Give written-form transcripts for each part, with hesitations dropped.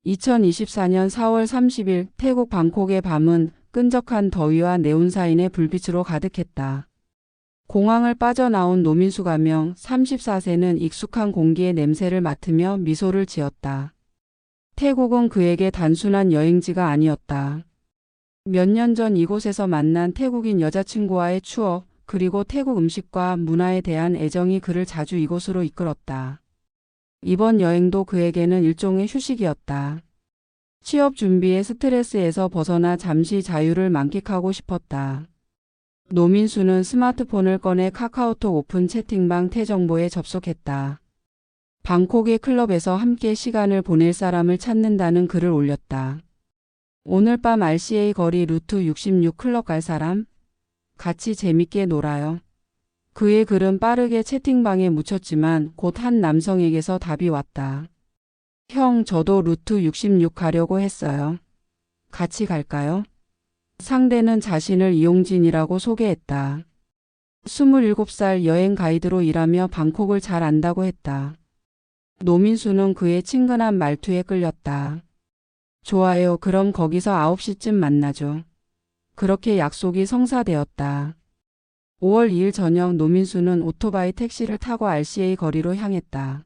2024년 4월 30일 태국 방콕의 밤은 끈적한 더위와 네온사인의 불빛으로 가득했다. 공항을 빠져나온 노민수 가명 34세는 익숙한 공기의 냄새를 맡으며 미소를 지었다. 태국은 그에게 단순한 여행지가 아니었다. 몇 년 전 이곳에서 만난 태국인 여자친구와의 추억, 그리고 태국 음식과 문화에 대한 애정이 그를 자주 이곳으로 이끌었다. 이번 여행도 그에게는 일종의 휴식이었다. 취업 준비의 스트레스에서 벗어나 잠시 자유를 만끽하고 싶었다. 노민수는 스마트폰을 꺼내 카카오톡 오픈 채팅방 태정보에 접속했다. 방콕의 클럽에서 함께 시간을 보낼 사람을 찾는다는 글을 올렸다. 오늘 밤 RCA 거리 루트 66 클럽 갈 사람? 같이 재밌게 놀아요. 그의 글은 빠르게 채팅방에 묻혔지만 곧 한 남성에게서 답이 왔다. 형, 저도 루트 66 가려고 했어요. 같이 갈까요? 상대는 자신을 이용진이라고 소개했다. 27살 여행 가이드로 일하며 방콕을 잘 안다고 했다. 노민수는 그의 친근한 말투에 끌렸다. 좋아요. 그럼 거기서 9시쯤 만나죠. 그렇게 약속이 성사되었다. 5월 2일 저녁 노민수는 오토바이 택시를 타고 RCA 거리로 향했다.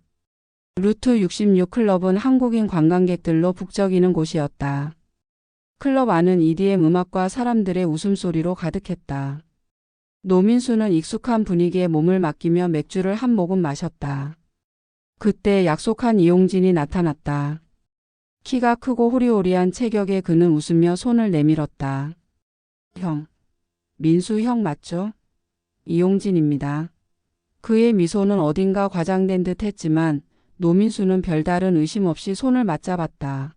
루트 66 클럽은 한국인 관광객들로 북적이는 곳이었다. 클럽 안은 EDM 음악과 사람들의 웃음소리로 가득했다. 노민수는 익숙한 분위기에 몸을 맡기며 맥주를 한 모금 마셨다. 그때 약속한 이용진이 나타났다. 키가 크고 호리호리한 체격의 그는 웃으며 손을 내밀었다. 형, 민수 형 맞죠? 이용진입니다. 그의 미소는 어딘가 과장된 듯 했지만 노민수는 별다른 의심 없이 손을 맞잡았다.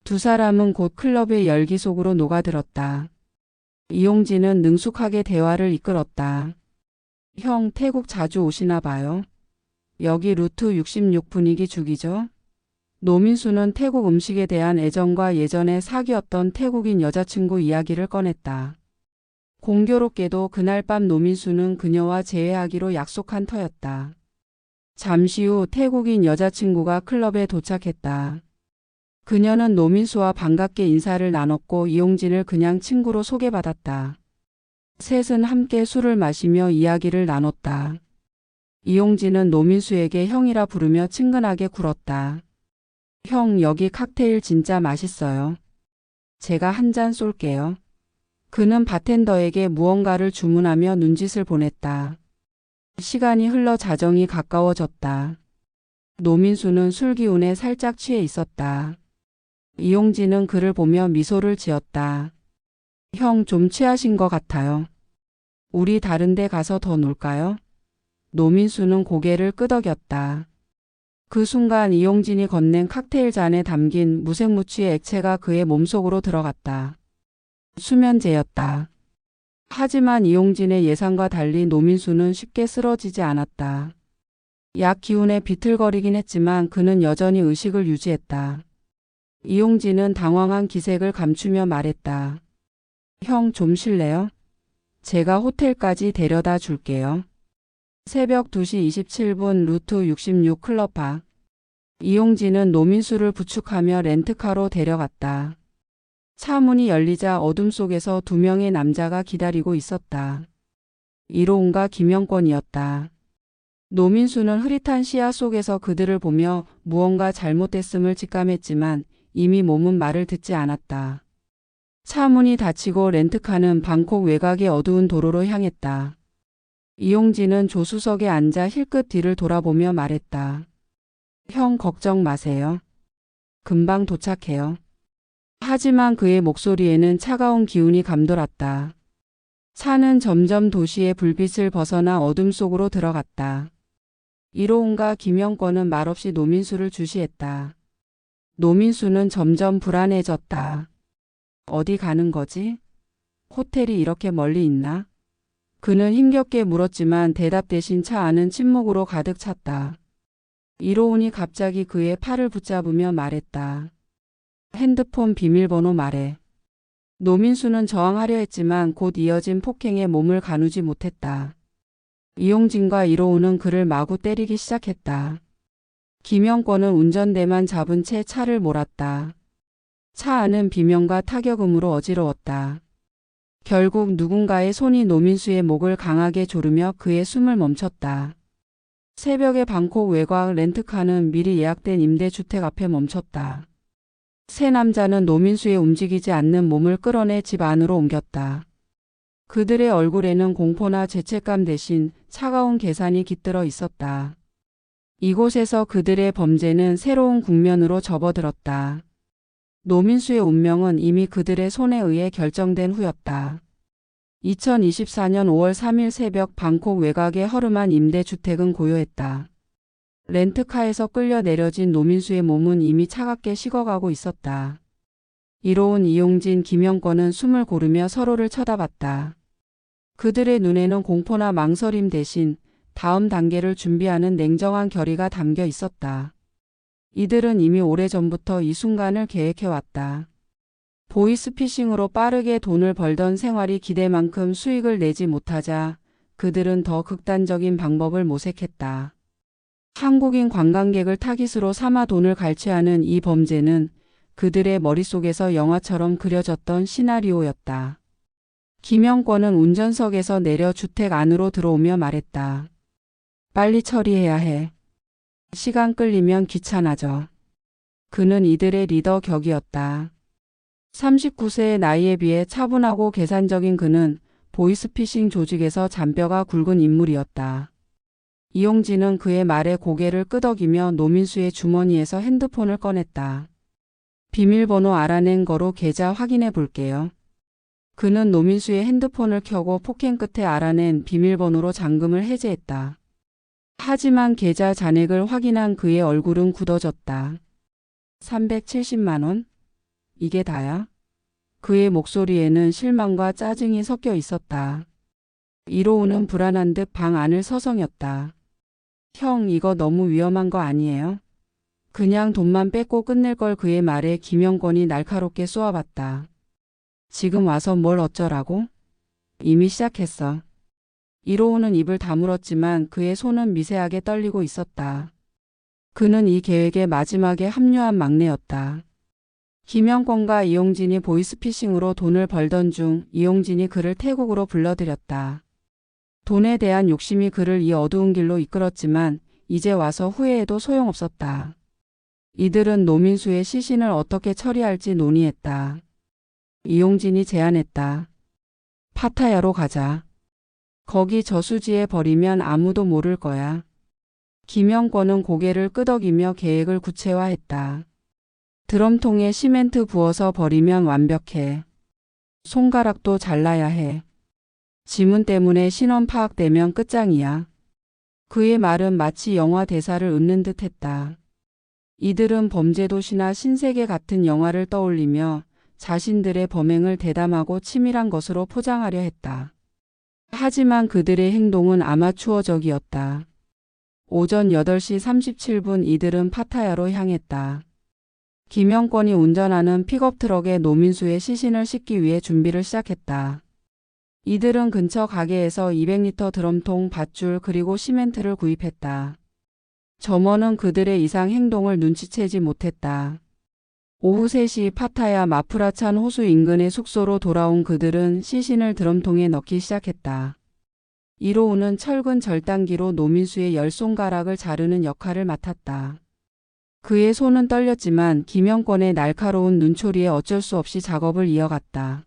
두 사람은 곧 클럽의 열기 속으로 녹아들었다. 이용진은 능숙하게 대화를 이끌었다. 형, 태국 자주 오시나 봐요. 여기 루트 66 분위기 죽이죠? 노민수는 태국 음식에 대한 애정과 예전에 사귀었던 태국인 여자친구 이야기를 꺼냈다. 공교롭게도 그날 밤 노민수는 그녀와 재회하기로 약속한 터였다. 잠시 후 태국인 여자친구가 클럽에 도착했다. 그녀는 노민수와 반갑게 인사를 나눴고 이용진을 그냥 친구로 소개받았다. 셋은 함께 술을 마시며 이야기를 나눴다. 이용진은 노민수에게 형이라 부르며 친근하게 굴었다. 형, 여기 칵테일 진짜 맛있어요. 제가 한 잔 쏠게요. 그는 바텐더에게 무언가를 주문하며 눈짓을 보냈다. 시간이 흘러 자정이 가까워졌다. 노민수는 술 기운에 살짝 취해 있었다. 이용진은 그를 보며 미소를 지었다. 형, 좀 취하신 것 같아요. 우리 다른 데 가서 더 놀까요? 노민수는 고개를 끄덕였다. 그 순간 이용진이 건넨 칵테일 잔에 담긴 무색무취의 액체가 그의 몸속으로 들어갔다. 수면제였다. 하지만 이용진의 예상과 달리 노민수는 쉽게 쓰러지지 않았다. 약 기운에 비틀거리긴 했지만 그는 여전히 의식을 유지했다. 이용진은 당황한 기색을 감추며 말했다. 형, 좀 쉴래요? 제가 호텔까지 데려다 줄게요. 새벽 2시 27분 루트 66 클럽 밖. 이용진은 노민수를 부축하며 렌트카로 데려갔다. 차 문이 열리자 어둠 속에서 두 명의 남자가 기다리고 있었다. 이로운과 김영권이었다. 노민수는 흐릿한 시야 속에서 그들을 보며 무언가 잘못됐음을 직감했지만 이미 몸은 말을 듣지 않았다. 차 문이 닫히고 렌트카는 방콕 외곽의 어두운 도로로 향했다. 이용진은 조수석에 앉아 힐끗 뒤를 돌아보며 말했다. 형, 걱정 마세요. 금방 도착해요. 하지만 그의 목소리에는 차가운 기운이 감돌았다. 차는 점점 도시의 불빛을 벗어나 어둠 속으로 들어갔다. 이로운과 김영권은 말없이 노민수를 주시했다. 노민수는 점점 불안해졌다. 어디 가는 거지? 호텔이 이렇게 멀리 있나? 그는 힘겹게 물었지만 대답 대신 차 안은 침묵으로 가득 찼다. 이로운이 갑자기 그의 팔을 붙잡으며 말했다. 핸드폰 비밀번호 말해. 노민수는 저항하려 했지만 곧 이어진 폭행에 몸을 가누지 못했다. 이용진과 이로운은 그를 마구 때리기 시작했다. 김영권은 운전대만 잡은 채 차를 몰았다. 차 안은 비명과 타격음으로 어지러웠다. 결국 누군가의 손이 노민수의 목을 강하게 조르며 그의 숨을 멈췄다. 새벽에 방콕 외곽 렌트카는 미리 예약된 임대주택 앞에 멈췄다. 세 남자는 노민수의 움직이지 않는 몸을 끌어내 집 안으로 옮겼다. 그들의 얼굴에는 공포나 죄책감 대신 차가운 계산이 깃들어 있었다. 이곳에서 그들의 범죄는 새로운 국면으로 접어들었다. 노민수의 운명은 이미 그들의 손에 의해 결정된 후였다. 2024년 5월 3일 새벽 방콕 외곽의 허름한 임대주택은 고요했다. 렌트카에서 끌려 내려진 노민수의 몸은 이미 차갑게 식어가고 있었다. 이로운 이용진, 김영권은 숨을 고르며 서로를 쳐다봤다. 그들의 눈에는 공포나 망설임 대신 다음 단계를 준비하는 냉정한 결의가 담겨 있었다. 이들은 이미 오래전부터 이 순간을 계획해왔다. 보이스피싱으로 빠르게 돈을 벌던 생활이 기대만큼 수익을 내지 못하자 그들은 더 극단적인 방법을 모색했다. 한국인 관광객을 타깃으로 삼아 돈을 갈취하는 이 범죄는 그들의 머릿속에서 영화처럼 그려졌던 시나리오였다. 김영권은 운전석에서 내려 주택 안으로 들어오며 말했다. 빨리 처리해야 해. 시간 끌리면 귀찮아져. 그는 이들의 리더 격이었다. 39세의 나이에 비해 차분하고 계산적인 그는 보이스피싱 조직에서 잔뼈가 굵은 인물이었다. 이용진은 그의 말에 고개를 끄덕이며 노민수의 주머니에서 핸드폰을 꺼냈다. 비밀번호 알아낸 거로 계좌 확인해 볼게요. 그는 노민수의 핸드폰을 켜고 폭행 끝에 알아낸 비밀번호로 잔금을 해제했다. 하지만 계좌 잔액을 확인한 그의 얼굴은 굳어졌다. 370만 원? 이게 다야? 그의 목소리에는 실망과 짜증이 섞여 있었다. 이로우는 불안한 듯 방 안을 서성였다. 형, 이거 너무 위험한 거 아니에요? 그냥 돈만 뺏고 끝낼 걸. 그의 말에 김영권이 날카롭게 쏘아봤다. 지금 와서 뭘 어쩌라고? 이미 시작했어. 이로우는 입을 다물었지만 그의 손은 미세하게 떨리고 있었다. 그는 이 계획의 마지막에 합류한 막내였다. 김영권과 이용진이 보이스피싱으로 돈을 벌던 중 이용진이 그를 태국으로 불러들였다. 돈에 대한 욕심이 그를 이 어두운 길로 이끌었지만 이제 와서 후회해도 소용없었다. 이들은 노민수의 시신을 어떻게 처리할지 논의했다. 이용진이 제안했다. 파타야로 가자. 거기 저수지에 버리면 아무도 모를 거야. 김영권은 고개를 끄덕이며 계획을 구체화했다. 드럼통에 시멘트 부어서 버리면 완벽해. 손가락도 잘라야 해. 지문 때문에 신원 파악되면 끝장이야. 그의 말은 마치 영화 대사를 읊는 듯 했다. 이들은 범죄도시나 신세계 같은 영화를 떠올리며 자신들의 범행을 대담하고 치밀한 것으로 포장하려 했다. 하지만 그들의 행동은 아마추어적이었다. 오전 8시 37분 이들은 파타야로 향했다. 김영권이 운전하는 픽업트럭에 노민수의 시신을 싣기 위해 준비를 시작했다. 이들은 근처 가게에서 200리터 드럼통, 밧줄 그리고 시멘트를 구입했다. 점원은 그들의 이상 행동을 눈치채지 못했다. 오후 3시 파타야 마프라찬 호수 인근의 숙소로 돌아온 그들은 시신을 드럼통에 넣기 시작했다. 이로우는 철근 절단기로 노민수의 열 손가락을 자르는 역할을 맡았다. 그의 손은 떨렸지만 김영권의 날카로운 눈초리에 어쩔 수 없이 작업을 이어갔다.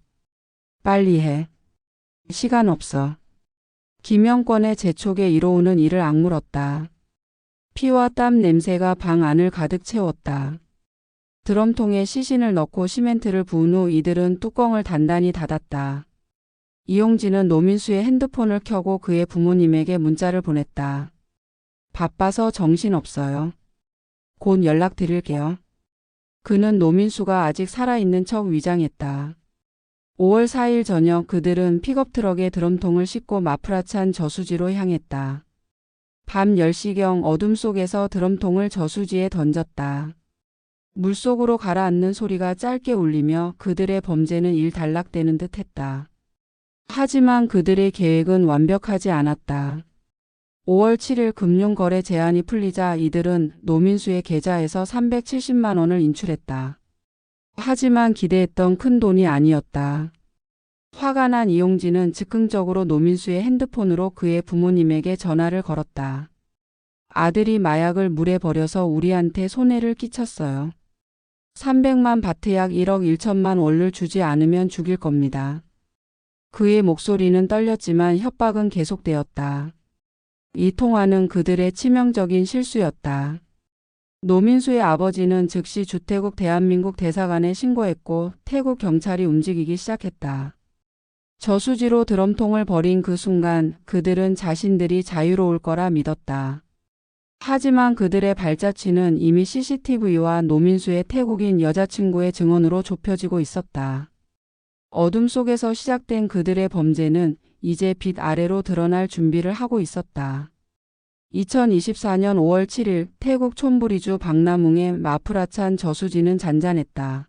빨리 해. 시간 없어. 김영권의 재촉에 이로우는 이를 악물었다. 피와 땀 냄새가 방 안을 가득 채웠다. 드럼통에 시신을 넣고 시멘트를 부은 후 이들은 뚜껑을 단단히 닫았다. 이용진은 노민수의 핸드폰을 켜고 그의 부모님에게 문자를 보냈다. 바빠서 정신없어요. 곧 연락드릴게요. 그는 노민수가 아직 살아있는 척 위장했다. 5월 4일 저녁 그들은 픽업트럭에 드럼통을 싣고 마프라찬 저수지로 향했다. 밤 10시경 어둠 속에서 드럼통을 저수지에 던졌다. 물속으로 가라앉는 소리가 짧게 울리며 그들의 범죄는 일단락되는 듯 했다. 하지만 그들의 계획은 완벽하지 않았다. 5월 7일 금융거래 제한이 풀리자 이들은 노민수의 계좌에서 370만 원을 인출했다. 하지만 기대했던 큰 돈이 아니었다. 화가 난 이용진은 즉흥적으로 노민수의 핸드폰으로 그의 부모님에게 전화를 걸었다. 아들이 마약을 물에 버려서 우리한테 손해를 끼쳤어요. 300만 바트약 1억 1천만 원을 주지 않으면 죽일 겁니다. 그의 목소리는 떨렸지만 협박은 계속되었다. 이 통화는 그들의 치명적인 실수였다. 노민수의 아버지는 즉시 주태국 대한민국 대사관에 신고했고 태국 경찰이 움직이기 시작했다. 저수지로 드럼통을 버린 그 순간 그들은 자신들이 자유로울 거라 믿었다. 하지만 그들의 발자취는 이미 CCTV와 노민수의 태국인 여자친구의 증언으로 좁혀지고 있었다. 어둠 속에서 시작된 그들의 범죄는 이제 빛 아래로 드러날 준비를 하고 있었다. 2024년 5월 7일 태국 촌부리주 박나뭉의 마프라찬 저수지는 잔잔했다.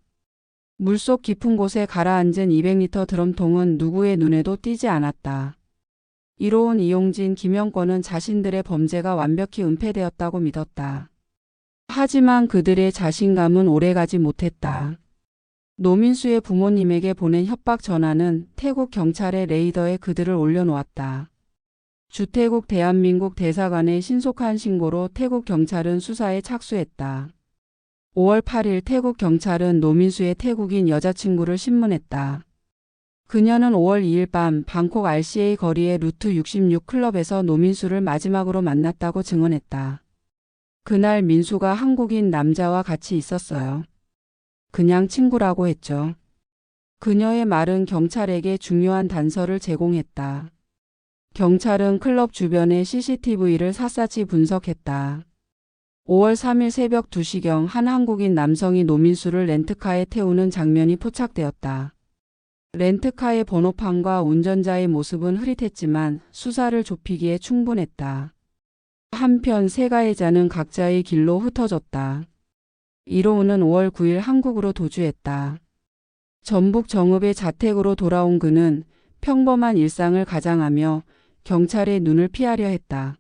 물속 깊은 곳에 가라앉은 200리터 드럼통은 누구의 눈에도 띄지 않았다. 이로운 이용진, 김영권은 자신들의 범죄가 완벽히 은폐되었다고 믿었다. 하지만 그들의 자신감은 오래가지 못했다. 노민수의 부모님에게 보낸 협박 전화는 태국 경찰의 레이더에 그들을 올려놓았다. 주태국 대한민국 대사관의 신속한 신고로 태국 경찰은 수사에 착수했다. 5월 8일 태국 경찰은 노민수의 태국인 여자친구를 신문했다. 그녀는 5월 2일 밤 방콕 RCA 거리의 루트 66 클럽에서 노민수를 마지막으로 만났다고 증언했다. 그날 민수가 한국인 남자와 같이 있었어요. 그냥 친구라고 했죠. 그녀의 말은 경찰에게 중요한 단서를 제공했다. 경찰은 클럽 주변의 CCTV를 샅샅이 분석했다. 5월 3일 새벽 2시경 한 한국인 남성이 노민수를 렌트카에 태우는 장면이 포착되었다. 렌트카의 번호판과 운전자의 모습은 흐릿했지만 수사를 좁히기에 충분했다. 한편 세 가해자는 각자의 길로 흩어졌다. 이로우는 5월 9일 한국으로 도주했다. 전북 정읍의 자택으로 돌아온 그는 평범한 일상을 가장하며 경찰의 눈을 피하려 했다.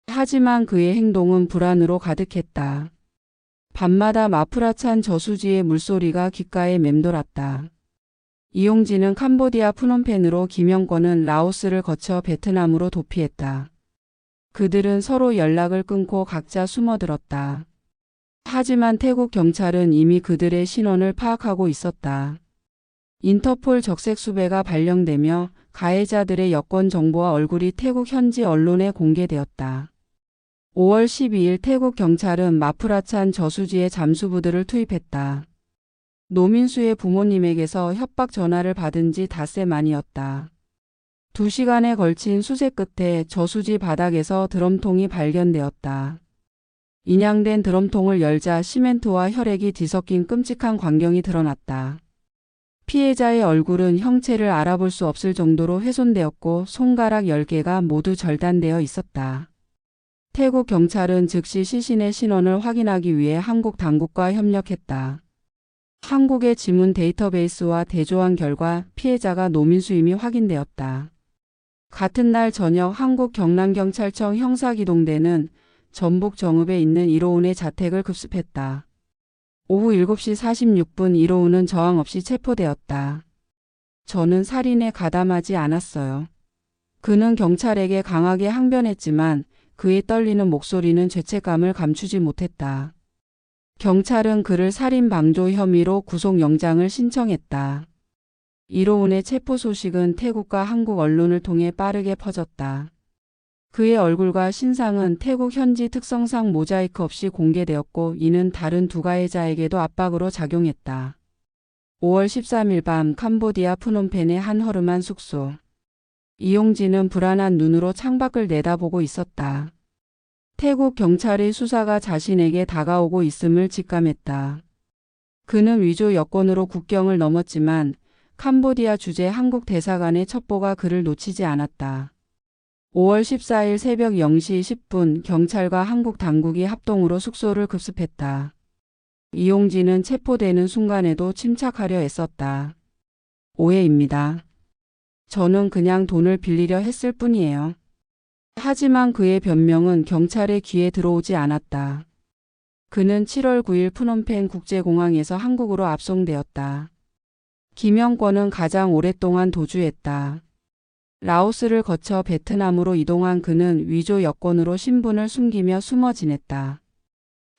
하지만 그의 행동은 불안으로 가득했다. 밤마다 마프라찬 저수지의 물소리가 귓가에 맴돌았다. 이용진은 캄보디아 프놈펜으로, 김영권은 라오스를 거쳐 베트남으로 도피했다. 그들은 서로 연락을 끊고 각자 숨어들었다. 하지만 태국 경찰은 이미 그들의 신원을 파악하고 있었다. 인터폴 적색 수배가 발령되며 가해자들의 여권 정보와 얼굴이 태국 현지 언론에 공개되었다. 5월 12일 태국 경찰은 마프라찬 저수지에 잠수부들을 투입했다. 노민수의 부모님에게서 협박 전화를 받은 지 닷새 만이었다. 2시간에 걸친 수색 끝에 저수지 바닥에서 드럼통이 발견되었다. 인양된 드럼통을 열자 시멘트와 혈액이 뒤섞인 끔찍한 광경이 드러났다. 피해자의 얼굴은 형체를 알아볼 수 없을 정도로 훼손되었고 손가락 10개가 모두 절단되어 있었다. 태국 경찰은 즉시 시신의 신원을 확인하기 위해 한국 당국과 협력했다. 한국의 지문 데이터베이스와 대조한 결과 피해자가 노민수임이 확인되었다. 같은 날 저녁 한국 경남경찰청 형사기동대는 전북 정읍에 있는 이로운의 자택을 급습했다. 오후 7시 46분 이로운은 저항 없이 체포되었다. 저는 살인에 가담하지 않았어요. 그는 경찰에게 강하게 항변했지만 그의 떨리는 목소리는 죄책감을 감추지 못했다. 경찰은 그를 살인 방조 혐의로 구속영장을 신청했다. 이로운의 체포 소식은 태국과 한국 언론을 통해 빠르게 퍼졌다. 그의 얼굴과 신상은 태국 현지 특성상 모자이크 없이 공개되었고 이는 다른 두 가해자에게도 압박으로 작용했다. 5월 13일 밤 캄보디아 프놈펜의 한 허름한 숙소. 이용진은 불안한 눈으로 창밖을 내다보고 있었다. 태국 경찰의 수사가 자신에게 다가오고 있음을 직감했다. 그는 위조 여권으로 국경을 넘었지만 캄보디아 주재 한국 대사관의 첩보가 그를 놓치지 않았다. 5월 14일 새벽 0시 10분 경찰과 한국 당국이 합동으로 숙소를 급습했다. 이용진은 체포되는 순간에도 침착하려 애썼다. 오해입니다. 저는 그냥 돈을 빌리려 했을 뿐이에요. 하지만 그의 변명은 경찰의 귀에 들어오지 않았다. 그는 7월 9일 프놈펜 국제공항에서 한국으로 압송되었다. 김영권은 가장 오랫동안 도주했다. 라오스를 거쳐 베트남으로 이동한 그는 위조 여권으로 신분을 숨기며 숨어 지냈다.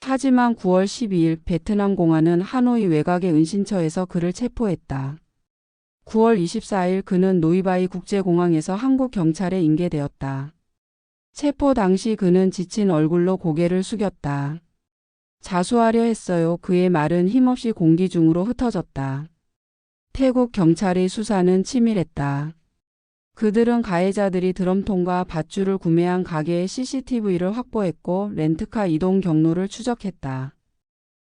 하지만 9월 12일 베트남 공안은 하노이 외곽의 은신처에서 그를 체포했다. 9월 24일 그는 노이바이 국제공항에서 한국 경찰에 인계되었다. 체포 당시 그는 지친 얼굴로 고개를 숙였다. 자수하려 했어요. 그의 말은 힘없이 공기 중으로 흩어졌다. 태국 경찰의 수사는 치밀했다. 그들은 가해자들이 드럼통과 밧줄을 구매한 가게의 CCTV를 확보했고 렌트카 이동 경로를 추적했다.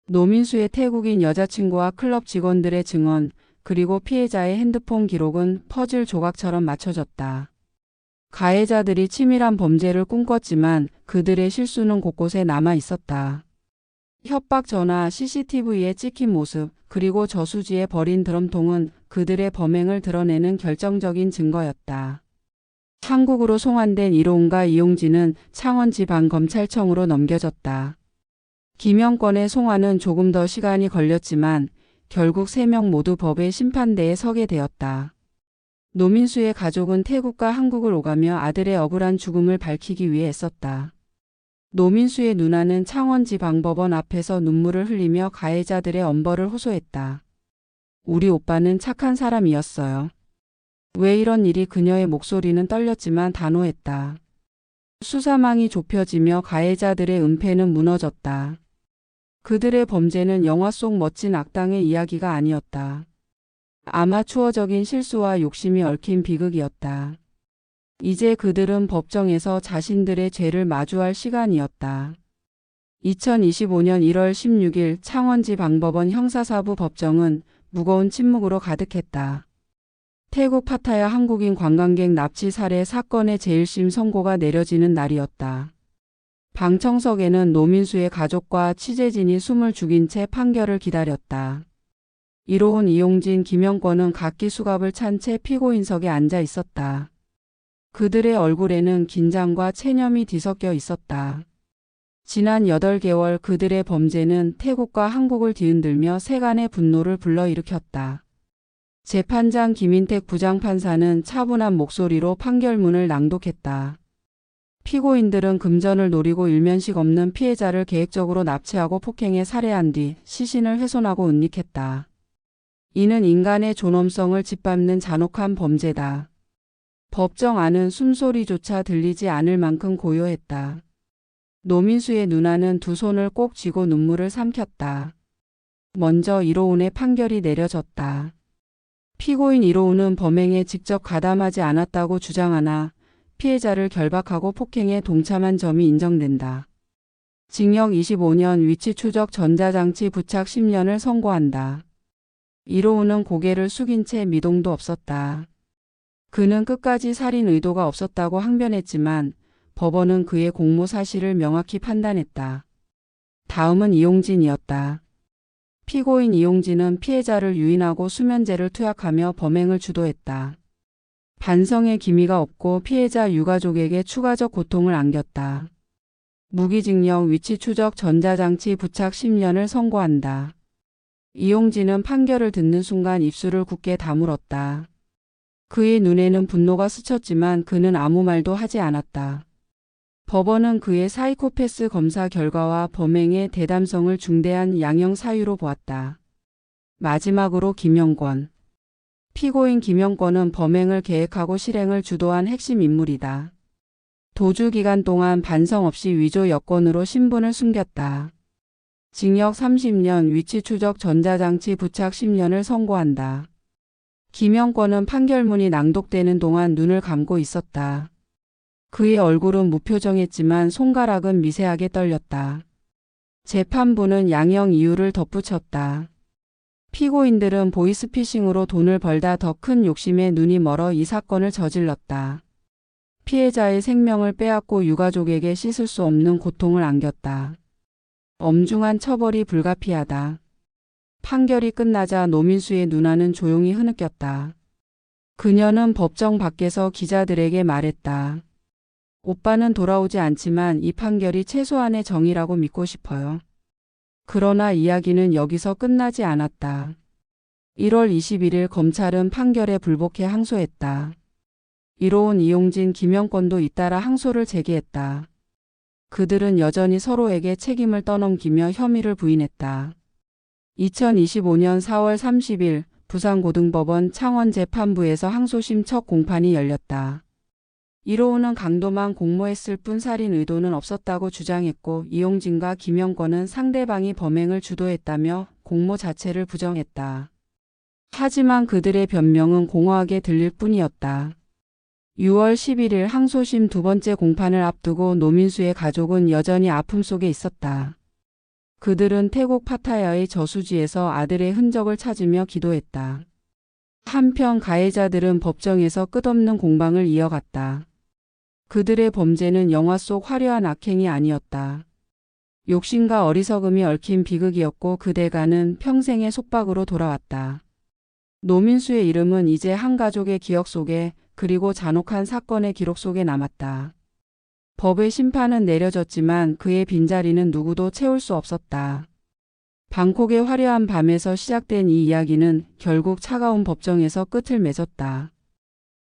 노민수의 태국인 여자친구와 클럽 직원들의 증언, 그리고 피해자의 핸드폰 기록은 퍼즐 조각처럼 맞춰졌다. 가해자들이 치밀한 범죄를 꿈꿨지만 그들의 실수는 곳곳에 남아 있었다. 협박 전화, CCTV에 찍힌 모습, 그리고 저수지에 버린 드럼통은 그들의 범행을 드러내는 결정적인 증거였다. 한국으로 송환된 이로운과 이용진은 창원지방검찰청으로 넘겨졌다. 김영권의 송환은 조금 더 시간이 걸렸지만 결국 3명 모두 법의 심판대에 서게 되었다. 노민수의 가족은 태국과 한국을 오가며 아들의 억울한 죽음을 밝히기 위해 애썼다. 노민수의 누나는 창원지방법원 앞에서 눈물을 흘리며 가해자들의 엄벌을 호소했다. 우리 오빠는 착한 사람이었어요. 왜 이런 일이. 그녀의 목소리는 떨렸지만 단호했다. 수사망이 좁혀지며 가해자들의 은폐는 무너졌다. 그들의 범죄는 영화 속 멋진 악당의 이야기가 아니었다. 아마추어적인 실수와 욕심이 얽힌 비극이었다. 이제 그들은 법정에서 자신들의 죄를 마주할 시간이었다. 2025년 1월 16일 창원지방법원 형사사부 법정은 무거운 침묵으로 가득했다. 태국 파타야 한국인 관광객 납치 살해 사건의 재일심 선고가 내려지는 날이었다. 방청석에는 노민수의 가족과 취재진이 숨을 죽인 채 판결을 기다렸다. 이로운, 이용진, 김영권은 각기 수갑을 찬 채 피고인석에 앉아 있었다. 그들의 얼굴에는 긴장과 체념이 뒤섞여 있었다. 지난 8개월 그들의 범죄는 태국과 한국을 뒤흔들며 세간의 분노를 불러일으켰다. 재판장 김인택 부장판사는 차분한 목소리로 판결문을 낭독했다. 피고인들은 금전을 노리고 일면식 없는 피해자를 계획적으로 납치하고 폭행해 살해한 뒤 시신을 훼손하고 은닉했다. 이는 인간의 존엄성을 짓밟는 잔혹한 범죄다. 법정 안은 숨소리조차 들리지 않을 만큼 고요했다. 노민수의 누나는 두 손을 꼭 쥐고 눈물을 삼켰다. 먼저 이로운의 판결이 내려졌다. 피고인 이로운은 범행에 직접 가담하지 않았다고 주장하나 피해자를 결박하고 폭행에 동참한 점이 인정된다. 징역 25년, 위치 추적 전자장치 부착 10년을 선고한다. 이로운은 고개를 숙인 채 미동도 없었다. 그는 끝까지 살인 의도가 없었다고 항변했지만 법원은 그의 공모 사실을 명확히 판단했다. 다음은 이용진이었다. 피고인 이용진은 피해자를 유인하고 수면제를 투약하며 범행을 주도했다. 반성의 기미가 없고 피해자 유가족에게 추가적 고통을 안겼다. 무기징역, 위치 추적 전자장치 부착 10년을 선고한다. 이용진은 판결을 듣는 순간 입술을 굳게 다물었다. 그의 눈에는 분노가 스쳤지만 그는 아무 말도 하지 않았다. 법원은 그의 사이코패스 검사 결과와 범행의 대담성을 중대한 양형 사유로 보았다. 마지막으로 김영권. 피고인 김영권은 범행을 계획하고 실행을 주도한 핵심 인물이다. 도주 기간 동안 반성 없이 위조 여권으로 신분을 숨겼다. 징역 30년, 위치 추적 전자장치 부착 10년을 선고한다. 김영권은 판결문이 낭독되는 동안 눈을 감고 있었다. 그의 얼굴은 무표정했지만 손가락은 미세하게 떨렸다. 재판부는 양형 이유를 덧붙였다. 피고인들은 보이스피싱으로 돈을 벌다 더 큰 욕심에 눈이 멀어 이 사건을 저질렀다. 피해자의 생명을 빼앗고 유가족에게 씻을 수 없는 고통을 안겼다. 엄중한 처벌이 불가피하다. 판결이 끝나자 노민수의 누나는 조용히 흐느꼈다. 그녀는 법정 밖에서 기자들에게 말했다. 오빠는 돌아오지 않지만 이 판결이 최소한의 정의라고 믿고 싶어요. 그러나 이야기는 여기서 끝나지 않았다. 1월 21일 검찰은 판결에 불복해 항소했다. 이로운 이용진, 김영권도 잇따라 항소를 제기했다. 그들은 여전히 서로에게 책임을 떠넘기며 혐의를 부인했다. 2025년 4월 30일 부산고등법원 창원재판부에서 항소심 첫 공판이 열렸다. 이로운은 강도만 공모했을 뿐 살인 의도는 없었다고 주장했고 이용진과 김영권은 상대방이 범행을 주도했다며 공모 자체를 부정했다. 하지만 그들의 변명은 공허하게 들릴 뿐이었다. 6월 11일 항소심 두 번째 공판을 앞두고 노민수의 가족은 여전히 아픔 속에 있었다. 그들은 태국 파타야의 저수지에서 아들의 흔적을 찾으며 기도했다. 한편 가해자들은 법정에서 끝없는 공방을 이어갔다. 그들의 범죄는 영화 속 화려한 악행이 아니었다. 욕심과 어리석음이 얽힌 비극이었고 그 대가는 평생의 속박으로 돌아왔다. 노민수의 이름은 이제 한 가족의 기억 속에 그리고 잔혹한 사건의 기록 속에 남았다. 법의 심판은 내려졌지만 그의 빈자리는 누구도 채울 수 없었다. 방콕의 화려한 밤에서 시작된 이 이야기는 결국 차가운 법정에서 끝을 맺었다.